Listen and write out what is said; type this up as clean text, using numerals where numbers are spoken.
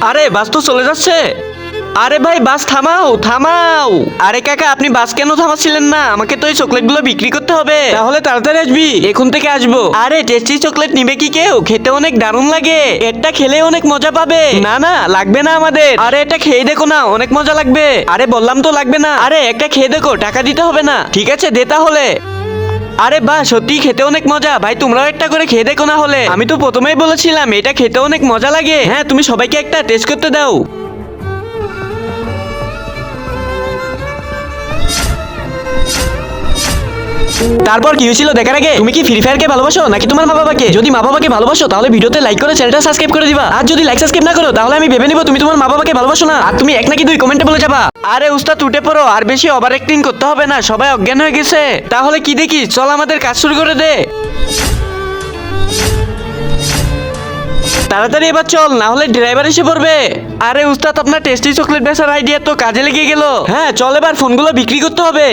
আরে বাস তো চলে যাচ্ছে। আরে ভাই বাস থামাও থামাও। আরে কাকা আপনি বাস কেন থামাচ্ছিলেন না? আমাকে তো এই চকলেটগুলো বিক্রি করতে হবে। তাহলে তাড়াতাড়ি আসবি। এখন থেকে আসবো। আরে টেস্টি চকলেট নিবে কি কেউ? খেতে অনেক দারুণ লাগে। এটা খেলে অনেক মজা পাবে। না না লাগবে না আমাদের। আরে এটা খেয়ে দেখো না, অনেক মজা লাগবে। আরে বললাম তো লাগবে না। আরে একটা খেয়ে দেখো, টাকা দিতে হবে না। ঠিক আছে দে তাহলে। আরে বাহ সত্যি খেতে অনেক মজা। ভাই তোমরাও একটা করে খেয়ে দেখো না হলে। আমি তো প্রথমেই বলেছিলাম এটা খেতে অনেক মজা লাগে। হ্যাঁ তুমি সবাইকে একটা টেস্ট করতে দাও। তারপর কি হয়েছিল দেখার আগে তুমি কি ফ্রি ফায়ারকে ভালোবাসো নাকি তোমার মা বাবাকে? যদি মা বাবাকে ভালোবাসো তাহলে ভিডিওতে লাইক করে চ্যানেলটা সাবস্ক্রাইব করে দিবা। আর যদি লাইক সাবস্ক্রাইব না করো তাহলে আমি ভেবে নিব তুমি তোমার মা বাবাকে ভালোবাসো না। আর তুমি এক নাকি দুই কমেন্টে বলে যাবা। আরে উস্তাদ উঠে পড়ো, আর বেশি ওভার অ্যাক্টিং করতে হবে না, সবাই অজ্ঞান হয়ে গেছে। তাহলে কি দেখি, চল আমাদের কাজ শুরু করে দে। তাড়াতাড়ি এবার চল, না হলে ড্রাইভার এসে পড়বে। আরে উস্তাদ আপনার টেস্টি চকলেট বেচার আইডিয়া তো কাজে লেগে গেল। হ্যাঁ চল এবার ফোনগুলো বিক্রি করতে হবে।